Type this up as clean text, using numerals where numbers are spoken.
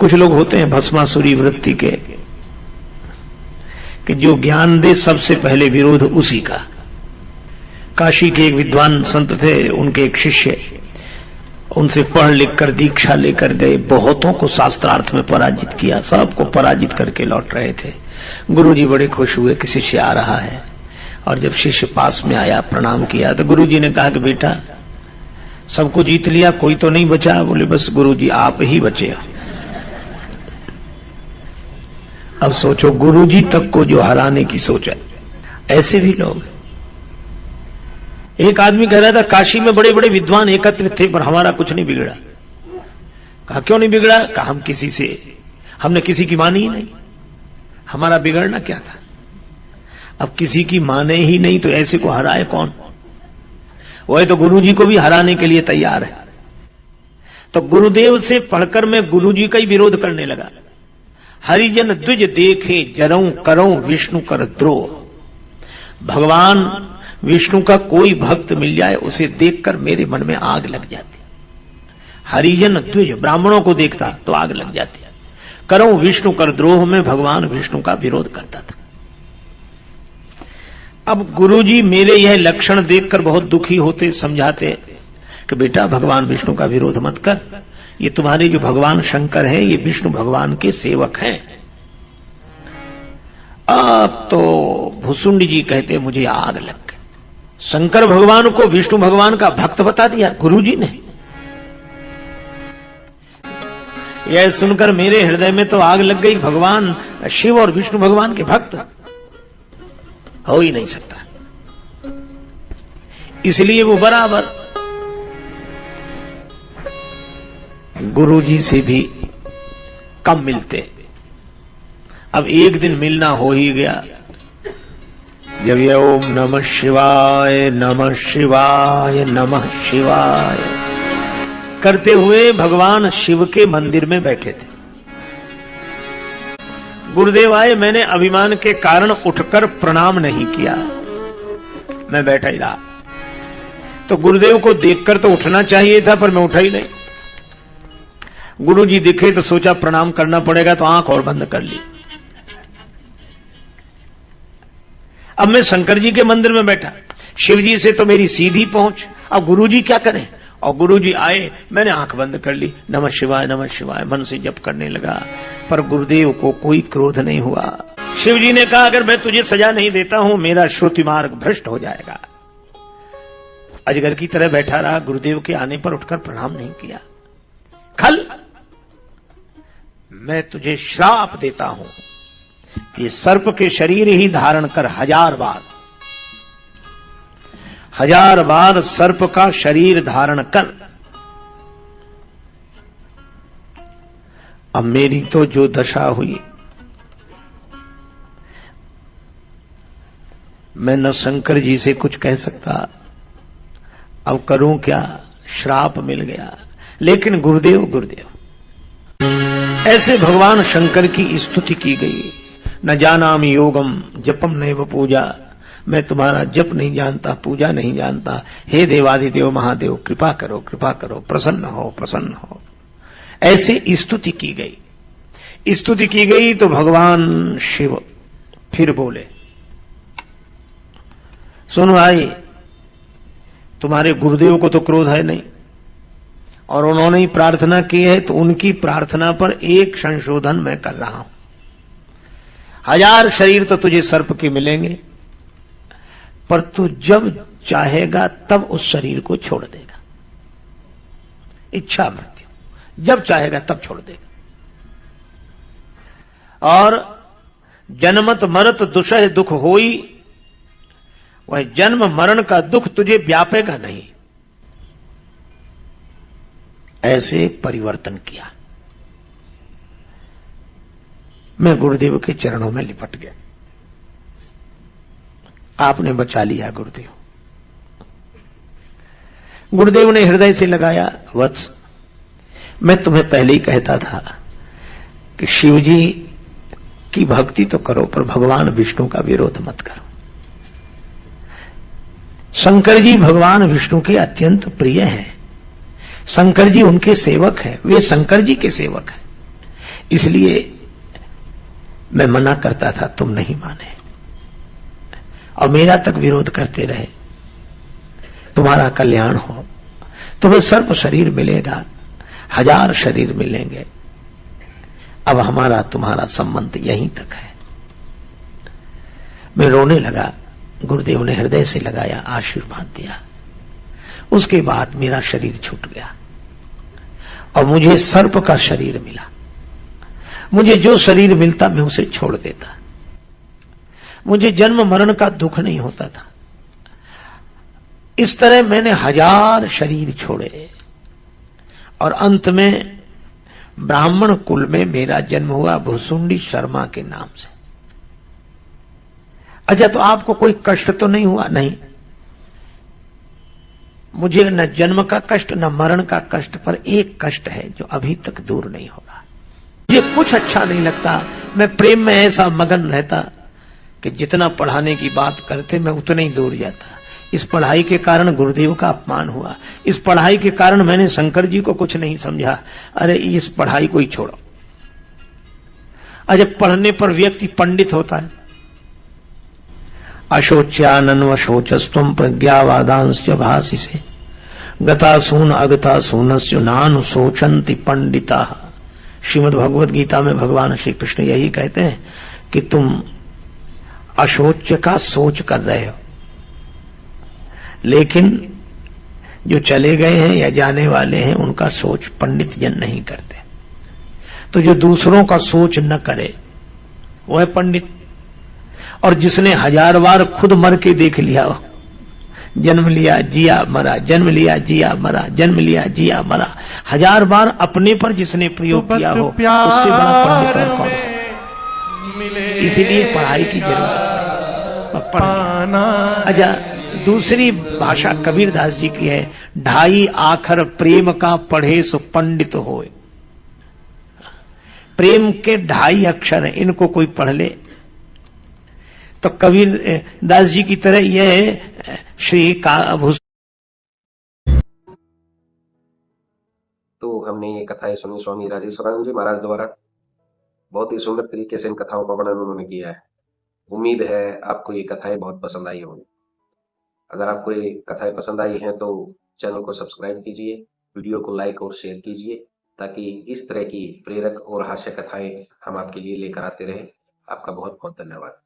कुछ लोग होते हैं भस्मासुरी वृत्ति के, कि जो ज्ञान दे सबसे पहले विरोध उसी का। काशी के एक विद्वान संत थे, उनके एक शिष्य उनसे पढ़ लिख कर दीक्षा लेकर गए, बहुतों को शास्त्रार्थ में पराजित किया, सबको पराजित करके लौट रहे थे। गुरुजी बड़े खुश हुए कि शिष्य आ रहा है, और जब शिष्य पास में आया, प्रणाम किया, तो गुरुजी ने कहा कि बेटा सबको जीत लिया, कोई तो नहीं बचा? बोले बस गुरुजी आप ही बचे। अब सोचो, गुरुजी तक को जो हराने की सोच है। ऐसे भी लोग। एक आदमी कह रहा था काशी में बड़े बड़े विद्वान एकत्रित थे पर हमारा कुछ नहीं बिगड़ा। कहा क्यों नहीं बिगड़ा? कहा हमने किसी की मानी ही नहीं, हमारा बिगड़ना क्या था? अब किसी की माने ही नहीं तो ऐसे को हराए कौन? वह तो गुरुजी को भी हराने के लिए तैयार है। तो गुरुदेव से पढ़कर मैं गुरुजी का ही विरोध करने लगा। हरिजन द्विज देखे जरऊं करऊं विष्णु कर द्रोह। भगवान विष्णु का कोई भक्त मिल जाए, उसे देखकर मेरे मन में आग लग जाती। हरिजन द्विज, ब्राह्मणों को देखता तो आग लग जाती। करऊं विष्णु कर द्रोह में भगवान विष्णु का विरोध करता था। अब गुरुजी मेरे यह लक्षण देखकर बहुत दुखी होते, समझाते कि बेटा भगवान विष्णु का विरोध मत कर, ये तुम्हारे जो भगवान शंकर हैं ये विष्णु भगवान के सेवक हैं। अब तो भुसुंडी जी कहते मुझे आग लग गई, शंकर भगवान को विष्णु भगवान का भक्त बता दिया गुरुजी ने। यह सुनकर मेरे हृदय में तो आग लग गई। भगवान शिव और विष्णु भगवान के भक्त हो ही नहीं सकता, इसलिए वो बराबर गुरुजी से भी कम मिलते। अब एक दिन मिलना हो ही गया, जब ये ओम नमः शिवाय नमः शिवाय नमः शिवाय करते हुए भगवान शिव के मंदिर में बैठे थे। गुरुदेव आए, मैंने अभिमान के कारण उठकर प्रणाम नहीं किया, मैं बैठा ही रहा। तो गुरुदेव को देखकर तो उठना चाहिए था पर मैं उठा ही नहीं। गुरुजी दिखे तो सोचा प्रणाम करना पड़ेगा, तो आंख और बंद कर ली। अब मैं शंकर जी के मंदिर में बैठा, शिव जी से तो मेरी सीधी पहुंच, अब गुरुजी क्या करें? और गुरुजी आए, मैंने आंख बंद कर ली, नमः शिवाय मन से जप करने लगा। पर गुरुदेव को कोई क्रोध नहीं हुआ। शिव जी ने कहा अगर मैं तुझे सजा नहीं देता हूं मेरा श्रुति मार्ग भ्रष्ट हो जाएगा। अजगर की तरह बैठा रहा, गुरुदेव के आने पर उठकर प्रणाम नहीं किया। खल, मैं तुझे श्राप देता हूं कि सर्प के शरीर ही धारण कर 1000 बार सर्प का शरीर धारण कर। अब मेरी तो जो दशा हुई, मैं न शंकर जी से कुछ कह सकता, अब करूं क्या? श्राप मिल गया। लेकिन गुरुदेव ऐसे भगवान शंकर की स्तुति की गई। न जानामि योगम जपम नैव पूजा, मैं तुम्हारा जप नहीं जानता, पूजा नहीं जानता। हे देवादिदेव महादेव कृपा करो, प्रसन्न हो। ऐसे स्तुति की गई। तो भगवान शिव फिर बोले, सुन भाई, तुम्हारे गुरुदेव को तो क्रोध है नहीं, और उन्होंने ही प्रार्थना की है, तो उनकी प्रार्थना पर एक संशोधन मैं कर रहा हूं। 1000 शरीर तो तुझे सर्प के मिलेंगे, पर तू जब चाहेगा तब उस शरीर को छोड़ देगा। इच्छा मृत्यु, जब चाहेगा तब छोड़ देगा। और जन्मत मरत दुषह दुख होई, वह जन्म मरण का दुख तुझे व्यापेगा नहीं। ऐसे परिवर्तन किया। मैं गुरुदेव के चरणों में लिपट गया। आपने बचा लिया गुरुदेव। गुरुदेव ने हृदय से लगाया, वत्स, मैं तुम्हें पहले ही कहता था कि शिव जी की भक्ति तो करो पर भगवान विष्णु का विरोध मत करो। शंकर जी भगवान विष्णु के अत्यंत प्रिय हैं, शंकर जी उनके सेवक हैं, वे शंकर जी के सेवक हैं। इसलिए मैं मना करता था, तुम नहीं माने और मेरा तक विरोध करते रहे। तुम्हारा कल्याण हो, तुम्हें सर्प शरीर मिलेगा, 1000 शरीर मिलेंगे। अब हमारा तुम्हारा संबंध यहीं तक है। मैं रोने लगा। गुरुदेव ने हृदय से लगाया, आशीर्वाद दिया। उसके बाद मेरा शरीर छूट गया और मुझे सर्प का शरीर मिला। मुझे जो शरीर मिलता मैं उसे छोड़ देता। मुझे जन्म मरण का दुख नहीं होता था। इस तरह मैंने 1000 शरीर छोड़े और अंत में ब्राह्मण कुल में मेरा जन्म हुआ, भुसुंडी शर्मा के नाम से। अच्छा, तो आपको कोई कष्ट तो नहीं हुआ? नहीं, मुझे न जन्म का कष्ट न मरण का कष्ट, पर एक कष्ट है जो अभी तक दूर नहीं हो रहा। मुझे कुछ अच्छा नहीं लगता। मैं प्रेम में ऐसा मगन रहता कि जितना पढ़ाने की बात करते मैं उतना ही दूर जाता। इस पढ़ाई के कारण गुरुदेव का अपमान हुआ। इस पढ़ाई के कारण मैंने शंकर जी को कुछ नहीं समझा। अरे इस पढ़ाई को ही छोड़ो। अजब पढ़ने पर व्यक्ति पंडित होता है। अशोच्यानन्व शोचस्त्वं प्रज्ञावादांश्च भासिसे गतासून अगतासूनस्य नानुशोचन्ति पंडिता। श्रीमद् भगवद गीता में भगवान श्री कृष्ण यही कहते हैं कि तुम अशोच्य का सोच कर रहे हो, लेकिन जो चले गए हैं या जाने वाले हैं उनका सोच पंडित जन नहीं करते। तो जो दूसरों का सोच न करे वो है पंडित। और जिसने 1000 बार खुद मर के देख लिया हो, जन्म लिया जिया मरा, जन्म लिया जिया मरा, जन्म लिया जिया मरा, 1000 बार अपने पर जिसने प्रयोग किया हो, उससे बड़ा पंडित और कौन हो। इसीलिए पढ़ाई की जरूरत है। पढ़ना। अच्छा, दूसरी भाषा कबीरदास जी की है, 2.5 आखर प्रेम का पढ़े सो पंडित होए। प्रेम के 2.5 अक्षर हैं, इनको कोई पढ़ ले तो कबीर दास जी की तरह यह श्री का तो हमने ये कथाएं सुनी स्वामी राजेश्वरानंद जी महाराज द्वारा। बहुत ही सुंदर तरीके से इन कथाओं का वर्णन उन्होंने किया है। उम्मीद है आपको ये कथाएं बहुत पसंद आई होंगी। अगर आपको ये कथाएं पसंद आई हैं तो चैनल को सब्सक्राइब कीजिए, वीडियो को लाइक और शेयर कीजिए, ताकि इस तरह की प्रेरक और हास्य कथाएं हम आपके लिए लेकर आते रहें। आपका बहुत बहुत धन्यवाद।